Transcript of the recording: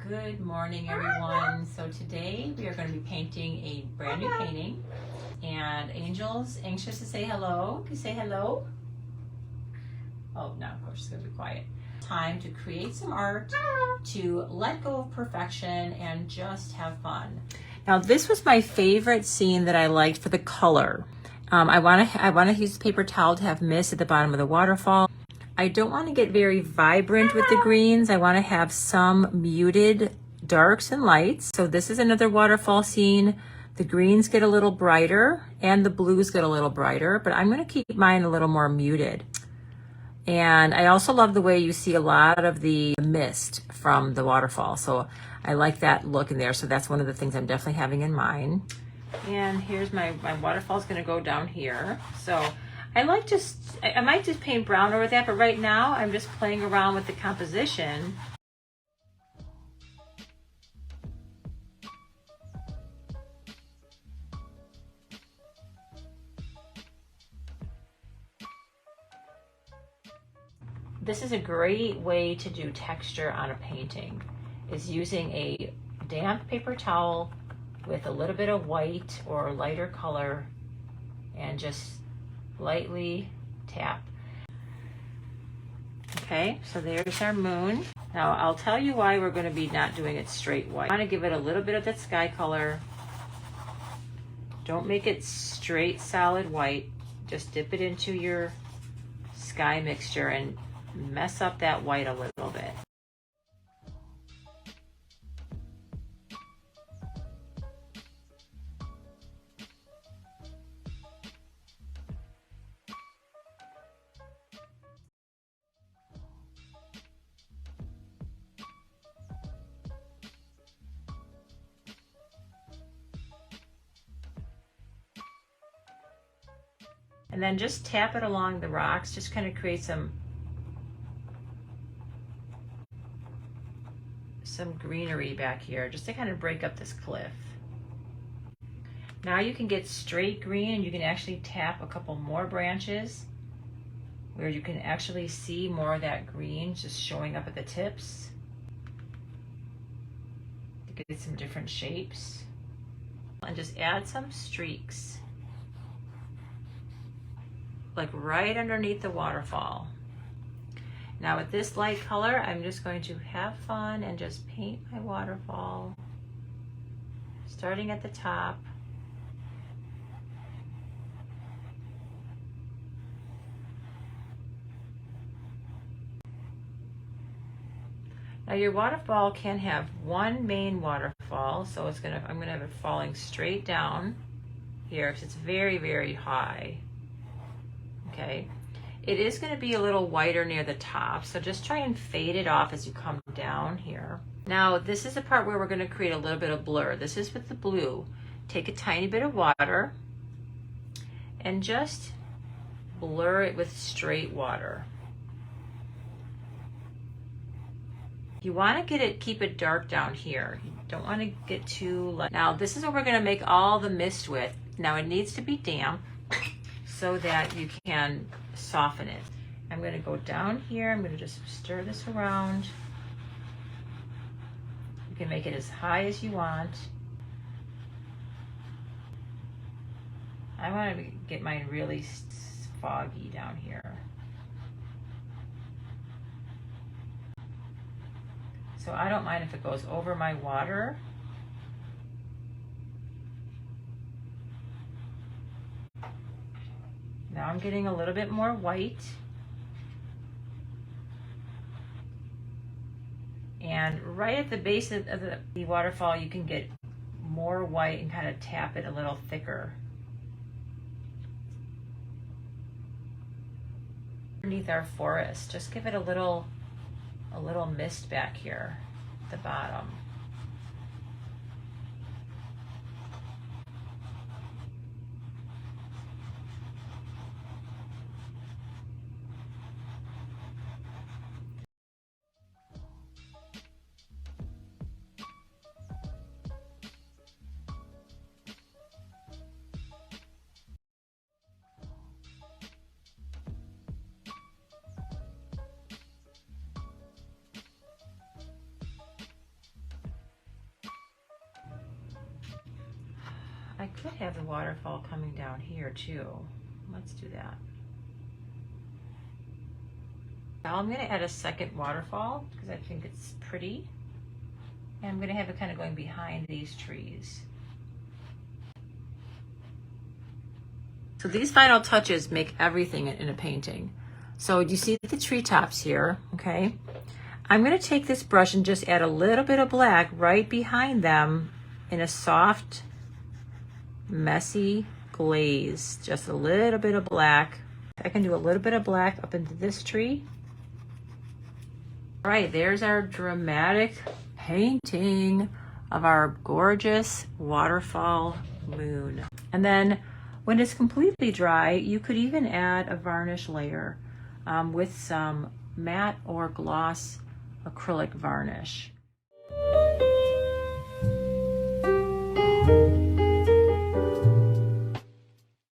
Good morning, everyone. So today we are going to be painting a brand new painting, and Angel's anxious to say hello. Can you say hello? Oh, no, of course she's going to be quiet. Time to create some art, to let go of perfection and just have fun. Now, this was my favorite scene that I liked for the color. I want to use paper towel to have mist at the bottom of the waterfall. I don't want to get very vibrant with the greens. I want to have some muted darks and lights. So this is another waterfall scene. The greens get a little brighter and the blues get a little brighter, but I'm going to keep mine a little more muted. And I also love the way you see a lot of the mist from the waterfall. So I like that look in there. So that's one of the things I'm definitely having in mind. And here's my waterfall is going to go down here. So I might just paint brown over that, but right now I'm just playing around with the composition. This is a great way to do texture on a painting, is using a damp paper towel with a little bit of white or lighter color and just lightly tap. Okay, so there's our moon. Now I'll tell you why we're going to be not doing it straight white. I want to give it a little bit of that sky color. Don't make it straight solid white. Just dip it into your sky mixture and mess up that white a little bit. And then just tap it along the rocks, just kind of create some greenery back here, just to kind of break up this cliff. Now you can get straight green, and you can actually tap a couple more branches where you can actually see more of that green just showing up at the tips to get some different shapes. And just add some streaks, like right underneath the waterfall. Now with this light color, I'm just going to have fun and just paint my waterfall, starting at the top. Now your waterfall can have one main waterfall, so I'm gonna have it falling straight down here because it's very, very high. Okay. It is going to be a little whiter near the top, so just try and fade it off as you come down here. Now, this is the part where we're going to create a little bit of blur. This is with the blue. Take a tiny bit of water and just blur it with straight water. You want to keep it dark down here. You don't want to get too light. Now, this is what we're going to make all the mist with. Now, it needs to be damp so that you can soften it. I'm going to go down here. I'm going to just stir this around. You can make it as high as you want. I want to get mine really foggy down here. So I don't mind if it goes over my water. Now I'm getting a little bit more white. And right at the base of the waterfall, you can get more white and kind of tap it a little thicker. Underneath our forest, just give it a little mist back here at the bottom. I could have the waterfall coming down here too. Let's do that. Now I'm going to add a second waterfall because I think it's pretty. And I'm going to have it kind of going behind these trees. So these final touches make everything in a painting. So you see the treetops here, okay? I'm going to take this brush and just add a little bit of black right behind them in a soft, messy glaze. Just a little bit of black. I can do a little bit of black up into this tree. All right, there's our dramatic painting of our gorgeous waterfall moon. And then when it's completely dry, you could even add a varnish layer with some matte or gloss acrylic varnish.